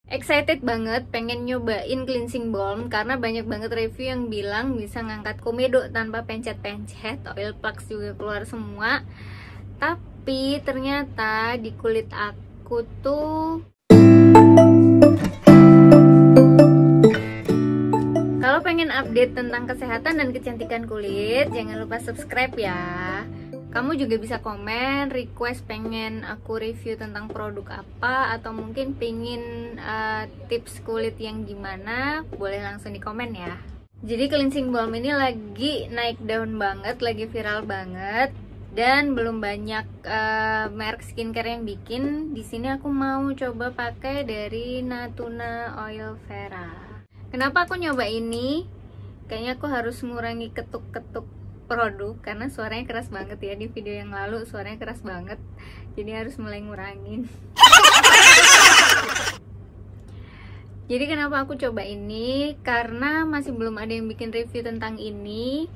Excited banget pengen nyobain cleansing balm karena banyak banget review yang bilang bisa ngangkat komedo tanpa pencet-pencet, oil plugs juga keluar semua. Tapi ternyata di kulit aku tuh, kalau pengen update tentang kesehatan dan kecantikan kulit, jangan lupa subscribe ya. Kamu juga bisa komen, request pengen aku review tentang produk apa, atau mungkin pengen tips kulit yang gimana, boleh langsung di komen ya. Jadi cleansing balm ini lagi naik daun banget, lagi viral banget, dan belum banyak merek skincare yang bikin. Di sini aku mau coba pakai dari Natuna Oil Vera. Kenapa aku nyoba ini? Kayaknya aku harus mengurangi ketuk-ketuk produk karena suaranya keras banget ya. Di video yang lalu suaranya keras banget, jadi harus mulai ngurangin. Jadi kenapa aku coba ini? Karena masih belum ada yang bikin review tentang ini.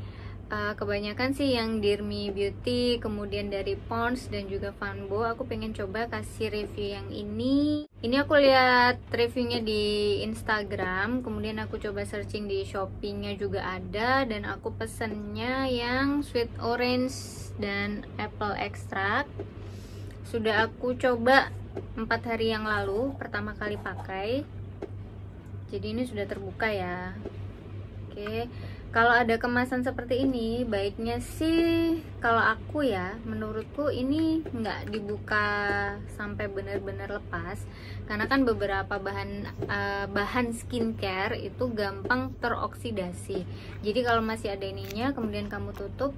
Kebanyakan sih yang Dirmi Beauty, kemudian dari Pond's dan juga Fanbo. Aku pengen coba kasih review yang ini. Ini aku lihat reviewnya di Instagram, kemudian aku coba searching di Shopee-nya juga ada, dan aku pesennya yang sweet orange dan apple extract. Sudah aku coba 4 hari yang lalu, pertama kali pakai. Jadi ini sudah terbuka ya. Oke, kalau ada kemasan seperti ini, baiknya sih kalau aku ya, menurutku ini nggak dibuka sampai benar-benar lepas, karena kan beberapa bahan skincare itu gampang teroksidasi. Jadi kalau masih ada ininya, kemudian kamu tutup,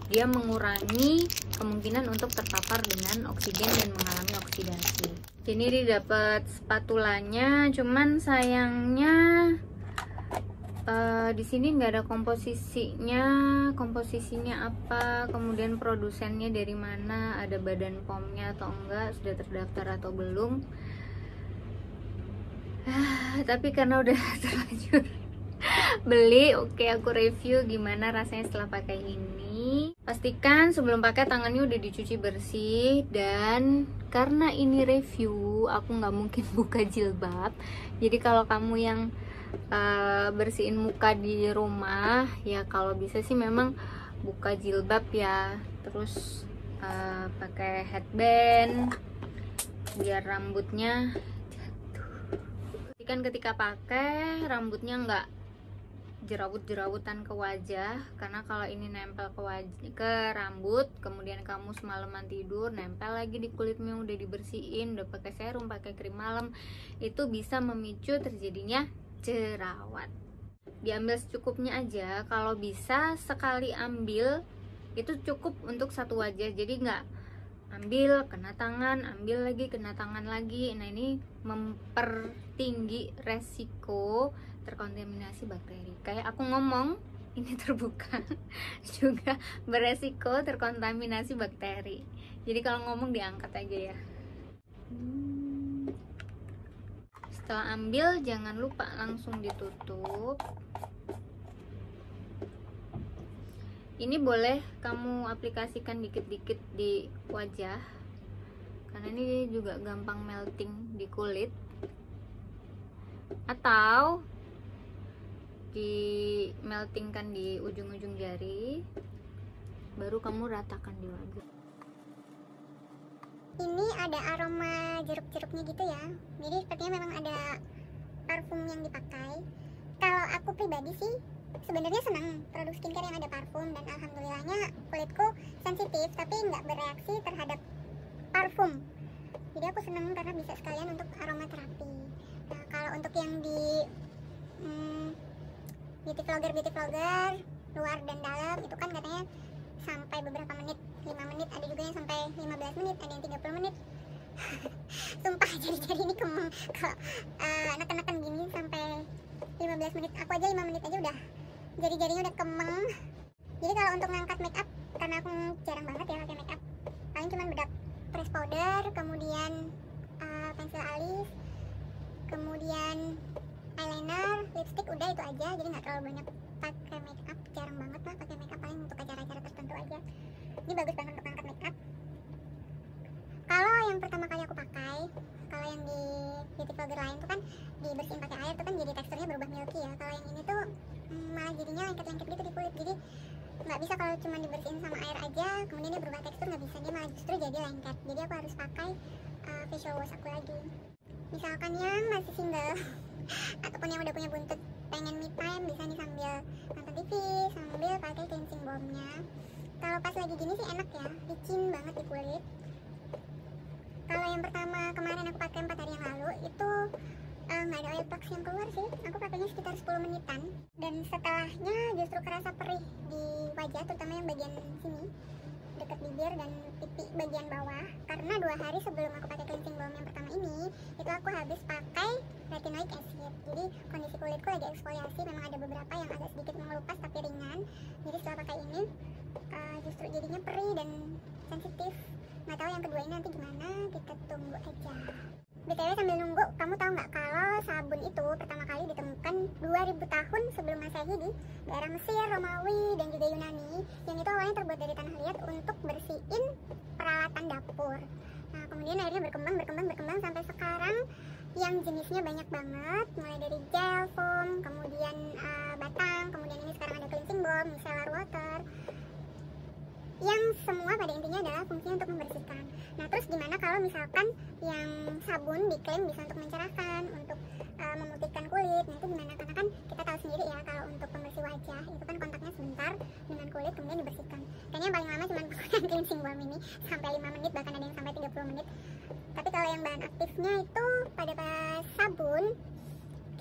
dia mengurangi kemungkinan untuk terpapar dengan oksigen dan mengalami oksidasi. Ini dapat spatulanya, cuman sayangnya di sini nggak ada komposisinya apa, kemudian produsennya dari mana, ada badan POM-nya atau enggak, sudah terdaftar atau belum. Tapi karena udah terlanjur beli, oke, aku review gimana rasanya setelah pakai ini. Pastikan sebelum pakai tangannya udah dicuci bersih, dan karena ini review, aku nggak mungkin buka jilbab. Jadi kalau kamu yang bersihin muka di rumah ya, kalau bisa sih memang buka jilbab ya, terus pakai headband biar rambutnya jatuh. Pastikan ketika pakai rambutnya nggak jerawut-jerawutan ke wajah, karena kalau ini nempel ke rambut, kemudian kamu semalaman tidur nempel lagi di kulitmu yang udah dibersihin, udah pakai serum, pakai krim malam, itu bisa memicu terjadinya jerawat. Diambil secukupnya aja, kalau bisa sekali ambil itu cukup untuk satu wajah, jadi nggak ambil kena tangan, ambil lagi kena tangan lagi. Nah, ini mempertinggi resiko terkontaminasi bakteri. Kayak aku ngomong ini terbuka juga beresiko terkontaminasi bakteri, jadi kalau ngomong diangkat aja ya. Setelah ambil jangan lupa langsung ditutup. Ini boleh kamu aplikasikan dikit-dikit di wajah, karena ini juga gampang melting di kulit, atau di meltingkan di ujung-ujung jari, baru kamu ratakan di wajah. Ini ada aroma jeruk-jeruknya gitu ya, jadi sepertinya memang ada parfum yang dipakai. Kalau aku pribadi sih sebenarnya senang produk skincare yang ada parfum, dan alhamdulillahnya kulitku sensitif tapi nggak bereaksi terhadap parfum. Jadi aku senang karena bisa sekalian untuk aromaterapi. Nah, kalau untuk yang di beauty vlogger luar dan dalam itu kan katanya sampai beberapa menit, 5 menit, ada juga yang sampai 15 menit, ada yang 30 menit. Sumpah jari-jari ini kemeng kalau neken-neken gini sampai 15 menit. Aku aja 5 menit aja udah jari-jarinya udah kemeng. Jadi kalau untuk ngangkat make up, karena aku jarang banget ya pakai make up, paling cuma bedak press powder, kemudian pensil alis, kemudian eyeliner, lipstick, udah itu aja. Jadi nggak terlalu banyak pakai make up, jarang banget lah pakai make up, paling untuk acara-acara tertentu aja. Ini bagus banget untuk ngangkat make up. Kalau yang pertama kali aku pakai, kalau Kalau yang di beauty vlogger lain tuh kan dibersihin pakai air tuh kan jadi teksturnya berubah milky ya. Kalau yang ini tuh malah jadinya lengket-lengket gitu di kulit. Jadi nggak bisa kalau cuma dibersihin sama air aja kemudian dia berubah tekstur, nggak bisa, dia malah justru jadi lengket. Jadi aku harus pakai facial wash aku lagi. Misalkan yang masih single ataupun yang udah punya buntut pengen me time, bisa nih sambil nonton TV sambil pakai cleansing balmnya. Kalau pas lagi gini sih enak ya, licin banget di kulit. Kalau yang pertama kemarin aku pakai 4 hari yang lalu itu nggak ada oil plugs yang keluar sih, aku pakainya sekitar 10 menitan dan setelahnya justru kerasa perih di wajah, terutama yang bagian sini dekat bibir dan pipi bagian bawah, karena 2 hari sebelum aku pakai cleansing balm yang pertama ini itu aku habis pakai retinoic acid. Jadi kondisi kulitku lagi eksfoliasi, memang ada beberapa yang agak sedikit mengelupas tapi ringan. Jadi setelah pakai ini justru jadinya perih dan sensitif. Nggak tahu yang kedua ini nanti gimana, kita tunggu aja. BTW sambil nunggu, kamu tahu nggak kalau sabun itu pertama kali ditemukan 2000 tahun sebelum Masehi di daerah Mesir, Romawi, dan juga Yunani, yang itu awalnya terbuat dari tanah liat untuk bersihin peralatan dapur. Nah kemudian akhirnya berkembang sampai sekarang yang jenisnya banyak banget, mulai dari gel, foam, kemudian batang, kemudian ini sekarang ada cleansing balm, micellar water, yang semua pada intinya adalah fungsinya untuk membersihkan. Nah terus gimana kalau misalkan yang sabun diklaim bisa untuk mencerahkan, untuk memutihkan kulit, nah itu gimana? Karena kan kita tahu sendiri ya kalau untuk pembersih wajah itu kan kontaknya sebentar dengan kulit kemudian dibersihkan. Kayaknya yang paling lama cuma penggunaan cleansing balm ini sampai 5 menit, bahkan ada yang sampai 30 menit. Tapi kalau yang bahan aktifnya itu pada sabun,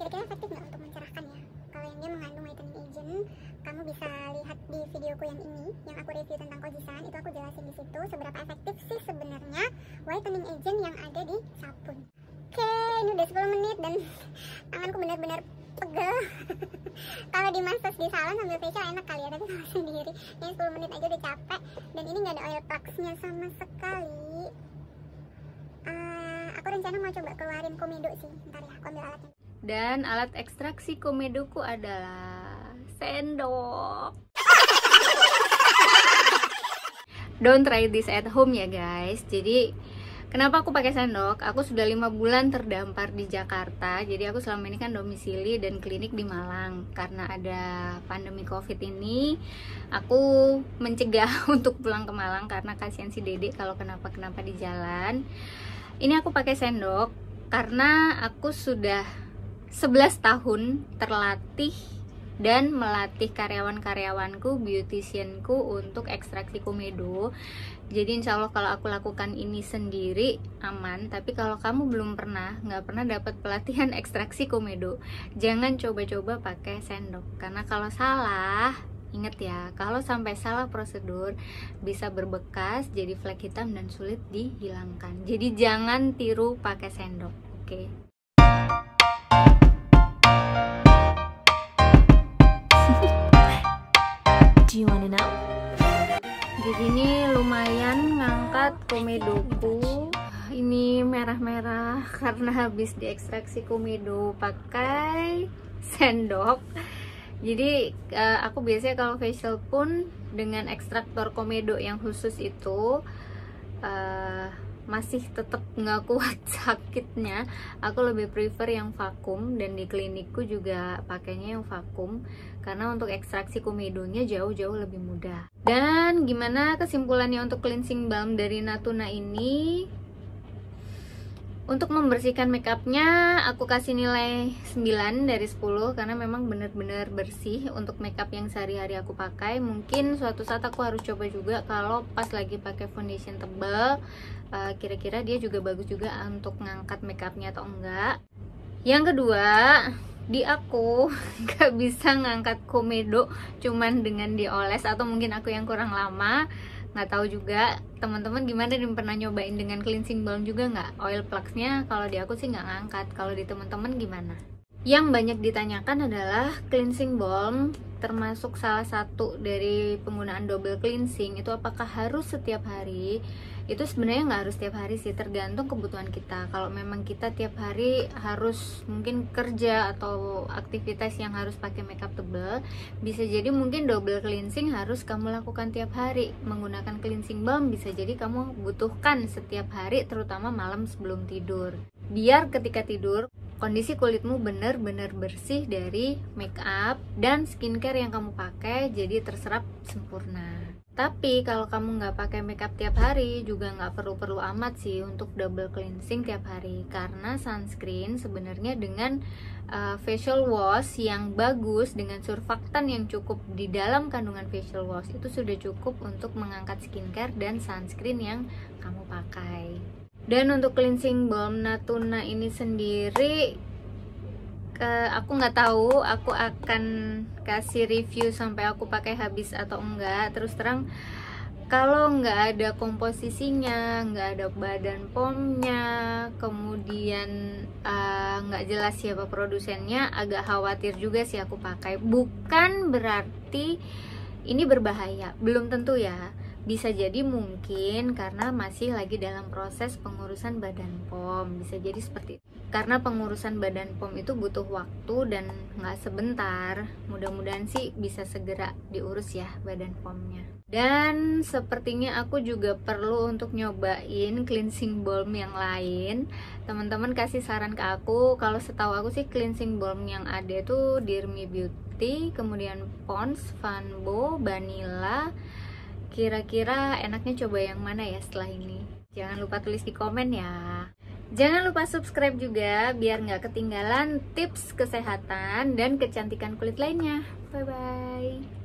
kira-kira efektif nggak untuk mencerahkan ya? Kalau yang dia mengandung whitening agent, kamu bisa lihat di videoku yang ini, yang aku review tentang Kojisan, itu aku jelasin di situ seberapa efektif sih sebenarnya whitening agent yang ada di sabun. Oke, ini udah 10 menit dan tanganku benar-benar pegel. Kalau di massage di salon sambil facial enak kali ya, tapi kalau sendiri ini 10 menit aja udah capek dan ini nggak ada oil plugsnya sama sekali. Aku rencana mau coba keluarin komedo sih, ntar ya, aku ambil alatnya. Dan alat ekstraksi komedoku adalah sendok. Don't try this at home ya guys. Jadi kenapa aku pakai sendok? Aku sudah 5 bulan terdampar di Jakarta. Jadi aku selama ini kan domisili dan klinik di Malang. Karena ada pandemi COVID ini, aku mencegah untuk pulang ke Malang karena kasihan si Dede kalau kenapa-kenapa di jalan. Ini aku pakai sendok karena aku sudah 11 tahun terlatih dan melatih karyawan-karyawanku, beauticianku untuk ekstraksi komedo. Jadi insya Allah kalau aku lakukan ini sendiri aman. Tapi kalau kamu belum pernah, nggak pernah dapat pelatihan ekstraksi komedo, jangan coba-coba pakai sendok. Karena kalau salah, ingat ya, kalau sampai salah prosedur bisa berbekas jadi flek hitam dan sulit dihilangkan. Jadi jangan tiru pakai sendok, oke? Do you wanna know? Jadi ini lumayan ngangkat komedoku. Ini merah-merah karena habis diekstraksi komedo pakai sendok. Jadi aku biasanya kalau facial pun dengan ekstraktor komedo yang khusus itu masih tetap nggak kuat sakitnya. Aku lebih prefer yang vakum, dan di klinikku juga pakainya yang vakum karena untuk ekstraksi komedonya jauh-jauh lebih mudah. Dan gimana kesimpulannya untuk cleansing balm dari Natuna ini? Untuk membersihkan makeupnya aku kasih nilai 9 dari 10 karena memang benar-benar bersih untuk makeup yang sehari-hari aku pakai. Mungkin suatu saat aku harus coba juga kalau pas lagi pakai foundation tebal, kira-kira dia juga bagus juga untuk ngangkat makeupnya atau enggak. Yang kedua, di aku nggak bisa ngangkat komedo cuman dengan dioles, atau mungkin aku yang kurang lama, nggak tahu juga. Teman-teman gimana, nih pernah nyobain dengan cleansing balm juga nggak? Oil plugsnya kalau di aku sih nggak ngangkat. Kalau di teman-teman gimana? Yang banyak ditanyakan adalah cleansing balm termasuk salah satu dari penggunaan double cleansing itu apakah harus setiap hari? Itu sebenarnya nggak harus setiap hari sih, tergantung kebutuhan kita. Kalau memang kita tiap hari harus mungkin kerja atau aktivitas yang harus pakai makeup tebal, bisa jadi mungkin double cleansing harus kamu lakukan tiap hari. Menggunakan cleansing balm bisa jadi kamu butuhkan setiap hari, terutama malam sebelum tidur. biar ketika tidur kondisi kulitmu benar-benar bersih dari make up dan skincare yang kamu pakai, jadi terserap sempurna. Tapi kalau kamu nggak pakai makeup tiap hari juga nggak perlu amat sih untuk double cleansing tiap hari, karena sunscreen sebenarnya dengan facial wash yang bagus dengan surfaktan yang cukup di dalam kandungan facial wash itu sudah cukup untuk mengangkat skincare dan sunscreen yang kamu pakai. Dan untuk cleansing balm Natuna ini sendiri aku nggak tahu aku akan kasih review sampai aku pakai habis atau enggak. Terus terang kalau nggak ada komposisinya, nggak ada badan pomnya, kemudian nggak jelas siapa produsennya, agak khawatir juga sih aku pakai. Bukan berarti ini berbahaya, belum tentu ya. Bisa jadi mungkin karena masih lagi dalam proses pengurusan badan POM, bisa jadi seperti itu. Karena pengurusan badan POM itu butuh waktu dan nggak sebentar. Mudah-mudahan sih bisa segera diurus ya badan POM-nya. Dan sepertinya aku juga perlu untuk nyobain cleansing balm yang lain. Teman-teman kasih saran ke aku. Kalau setahu aku sih cleansing balm yang ada itu Dirmi Beauty, kemudian Pond's, Vanbo, Vanilla. Kira-kira enaknya coba yang mana ya setelah ini? Jangan lupa tulis di komen ya. Jangan lupa subscribe juga biar nggak ketinggalan tips kesehatan dan kecantikan kulit lainnya. Bye-bye.